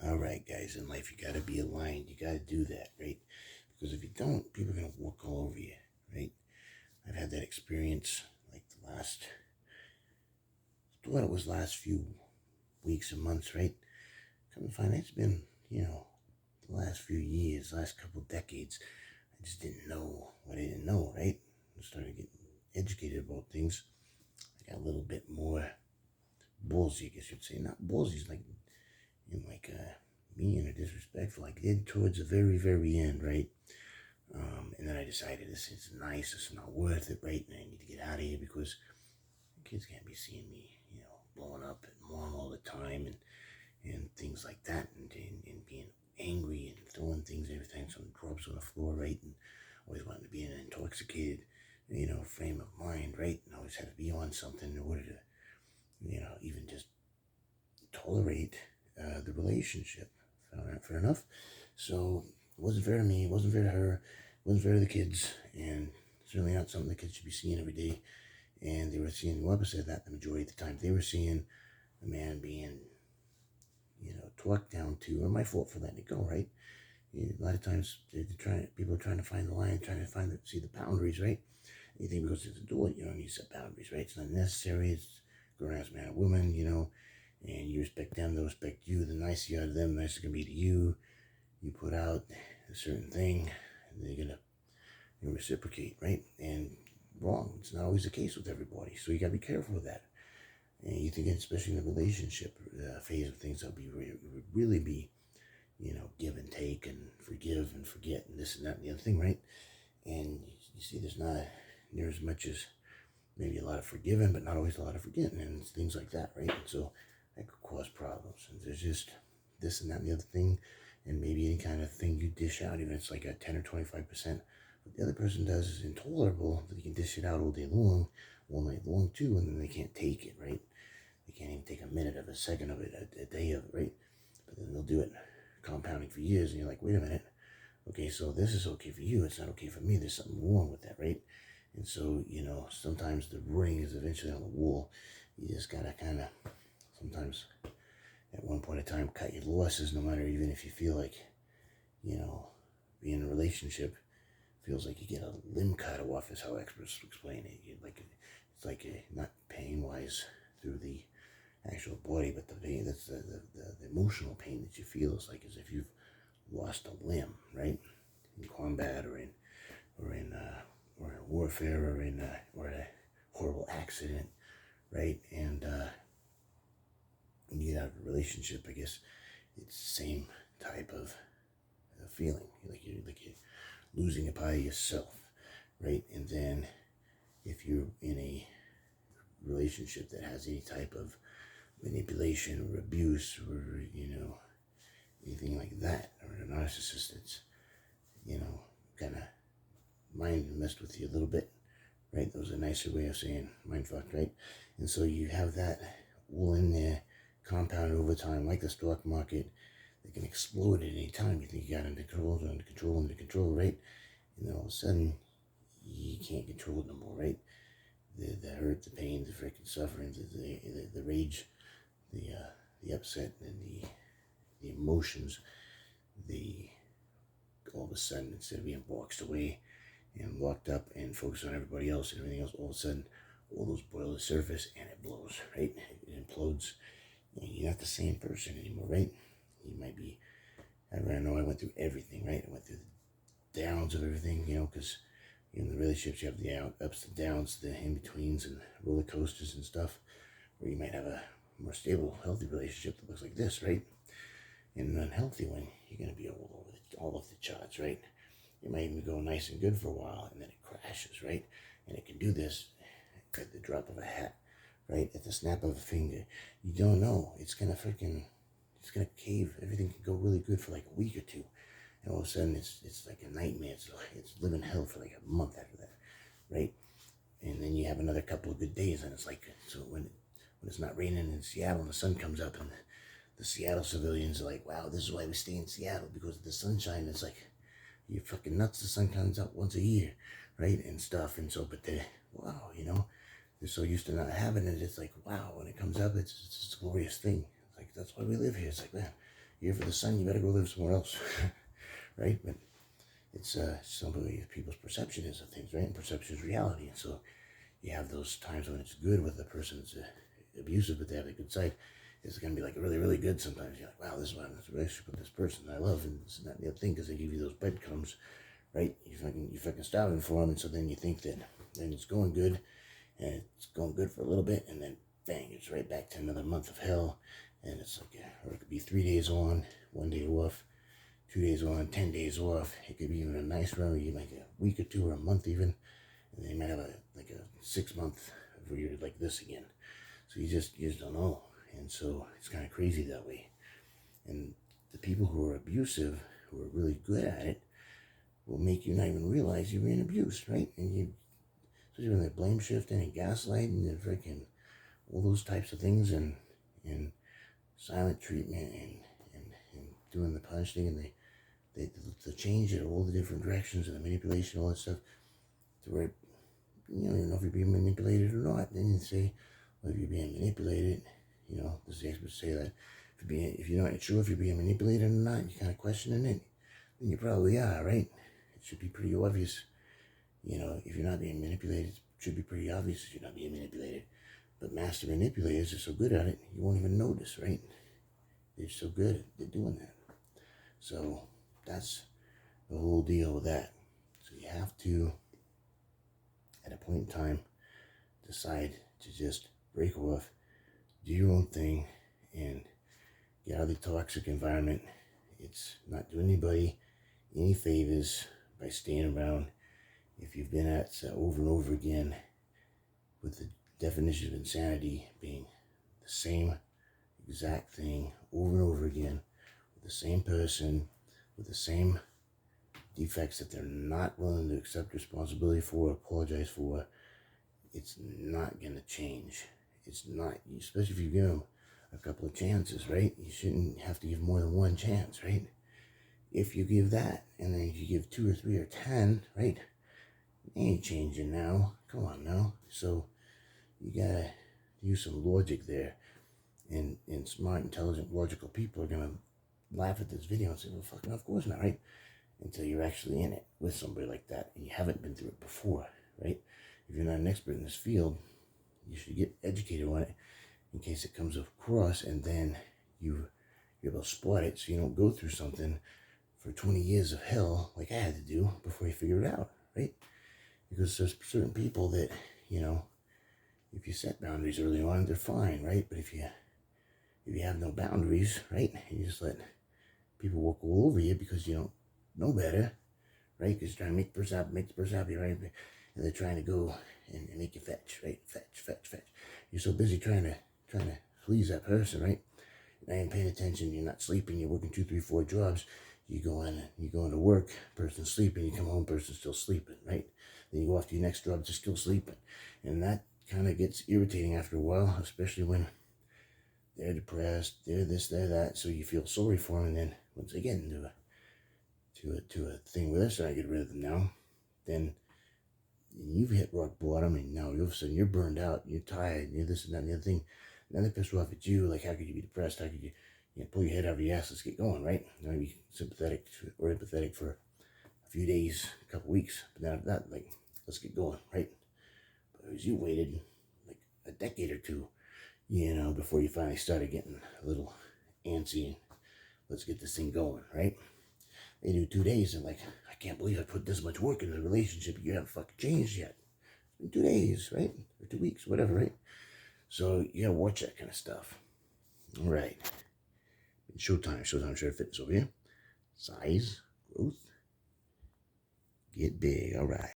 All right, guys, in life, you got to be aligned. You got to do that, right? Because if you don't, people are going to walk all over you, right? I've had that experience like it was last few weeks and months, right? Come to find out it's been, the last few years, last couple decades. I just didn't know what I didn't know, right? I started getting educated about things. I got a little bit more ballsy, I guess you'd say. Not ballsy, like mean or disrespectful. I did towards the very, very end, right? And then I decided this is nice, it's not worth it, right? And I need to get out of here because kids can't be seeing me, blowing up at mom all the time and things like that, and being angry and throwing things every time someone drops on the floor, right? And always wanting to be in an intoxicated, frame of mind, right? And always had to be on something in order to, even just tolerate the relationship. Fair enough. So it wasn't fair to me. It wasn't fair to her. It wasn't fair to the kids, and certainly not something the kids should be seeing every day. And they were seeing the opposite of that the majority of the time. They were seeing a man being, talked down to, or my fault for letting it go, right? A lot of times people are trying to find the line, trying to see the boundaries, right? You think because it's a door, you don't need to set boundaries, right? It's not necessary. It's grown ass man or woman, and you respect them, they'll respect you. The nicer you are to them, the nicer it's gonna be to you. You put out a certain thing, and they're gonna reciprocate, right? And wrong. It's not always the case with everybody, so you gotta be careful with that. And you think, especially in the relationship phase of things, that'll be would really be, give and take and forgive and forget and this and that and the other thing, right? And you see, there's not near as much as maybe a lot of forgiving, but not always a lot of forgetting and things like that, right? And so that could cause problems. And there's just this and that and the other thing, and maybe any kind of thing you dish out, even if it's like a 10 or 25%. What the other person does is intolerable that you can dish it out all day long, all night long too, and then they can't take it, right? They can't even take a minute of a second of it, a day of it, right? But then they'll do it compounding for years, and you're like, wait a minute. Okay, so this is okay for you. It's not okay for me. There's something wrong with that, right? And so, sometimes the ring is eventually on the wall. You just gotta kind of, sometimes at one point in time, cut your losses, no matter even if you feel like, you know, being in a relationship feels like you get a limb cut off, is how experts explain it. It's like not pain wise through the actual body, but the pain, that's the emotional pain that you feel is like as if you've lost a limb, right? In combat or in warfare or a horrible accident, right? And when you get out of a relationship, I guess it's the same type of feeling, like you're losing a part of yourself, right? And then if you're in a relationship that has any type of manipulation or abuse or anything like that, or a narcissist that's kind of mind messed with you a little bit, right? That was a nicer way of saying mind fucked, right? And so you have that all in there, compounded over time, like the stock market. They can explode at any time. You think you got under control, right? And then all of a sudden, you can't control it no more, right? The hurt, the pain, the freaking suffering, the rage, the upset, and the emotions, the all of a sudden, instead of being boxed away and locked up and focused on everybody else and everything else, all of a sudden, all those boil the surface and it blows, right? It implodes. And you're not the same person anymore, right? You might be, I know I went through everything, right? I went through the downs of everything, because in the relationships you have the ups and downs, the in-betweens and roller coasters and stuff, where you might have a more stable, healthy relationship that looks like this, right? In an unhealthy one, you're going to be all of the charts, right? It might even go nice and good for a while, and then it crashes, right? And it can do this at the drop of a hat, right? At the snap of a finger. You don't know. It's gonna cave. Everything can go really good for like a week or two, and all of a sudden it's like a nightmare. It's living hell for like a month after that, right? And then you have another couple of good days, and it's like so when it's not raining in Seattle and the sun comes up, and the Seattle civilians are like, wow, this is why we stay in Seattle because of the sunshine. It's like you're fucking nuts. The sun comes up once a year, right? And stuff. And so, but wow, they're so used to not having it. It's like, wow, when it comes up, it's a glorious thing. It's like, that's why we live here. It's like, man, here for the sun, you better go live somewhere else, right? But it's somebody people's perception is of things, right? And perception is reality. And so you have those times when it's good with the person that's abusive, but they have a good side. It's going to be like really, really good sometimes. You're like, wow, this is what I'm in a relationship with this person I love, and this and that and the other thing, because they give you those breadcrumbs, right? You fucking starving for them, and so then you think that then it's going good, and it's going good for a little bit, and then bang, it's right back to another month of hell, and it's like, or it could be 3 days on, 1 day off, 2 days on, 10 days off. It could be even a nice run, you like a week or two or a month even, and then you might have like a 6 month where you're like this again. So you just don't know, and so it's kind of crazy that way. And the people who are abusive, who are really good at it, will make you not even realize you're being abused, right? And you, especially when they blame shifting and gaslighting and freaking all those types of things, and silent treatment and doing the punishing, and they change it all the different directions and the manipulation, all that stuff, to where you don't even know if you're being manipulated or not. Then you say, well, if you're being manipulated, does the experts say that if you're not sure if you're being manipulated or not, you're kind of questioning it, then you probably are, right? It should be pretty obvious. If you're not being manipulated, it should be pretty obvious that you're not being manipulated. But master manipulators are so good at it, you won't even notice, right? They're so good at doing that. So that's the whole deal with that. So you have to, at a point in time, decide to just break off, do your own thing, and get out of the toxic environment. It's not doing anybody any favors by staying around. If you've been at over and over again, with the definition of insanity being the same exact thing over and over again, with the same person, with the same defects that they're not willing to accept responsibility for, apologize for, it's not going to change. It's not, especially if you give them a couple of chances, right? You shouldn't have to give more than one chance, right? If you give that, and then if you give 2 or 3 or 10, right? They ain't changing now. Come on now. So you gotta use some logic there. And smart, intelligent, logical people are gonna laugh at this video and say, well, fucking of course not, right? Until you're actually in it with somebody like that and you haven't been through it before, right? If you're not an expert in this field, you should get educated on it in case it comes across, and then you're able to spot it so you don't go through something for 20 years of hell like I had to do before you figure it out, right? Because there's certain people that, if you set boundaries early on, they're fine, right? But if you have no boundaries, right, you just let people walk all over you because you don't know better, right? Because you're trying to make the person happy, right? And they're trying to go and make you fetch, right? Fetch. You're so busy trying to please that person, right? And I ain't paying attention. You're not sleeping. You're working 2, 3, 4 jobs. You go into work, person's sleeping. You come home, person's still sleeping, right? Then you go off to your next job, they're still sleeping, and that kind of gets irritating after a while, especially when they're depressed, they're this, they're that. So you feel sorry for them, and then once they get into a thing where they're trying to get rid of them now, then you've hit rock bottom, and now all of a sudden you're burned out, you're tired, you're this and that and the other thing. Then they piss off at you, like, how could you be depressed? How could you pull your head out of your ass? Let's get going, right? You want to be sympathetic or empathetic for a few days, a couple weeks, but then after that, like, let's get going, right? But as you waited like a decade or two, before you finally started getting a little antsy and let's get this thing going, right? They do 2 days and like, I can't believe I put this much work in the relationship. You haven't fucking changed yet. It's been 2 days, right? Or 2 weeks, whatever, right? So you gotta watch that kind of stuff. All right. Showtime Shred Fitness over here. Size, growth, get big. All right.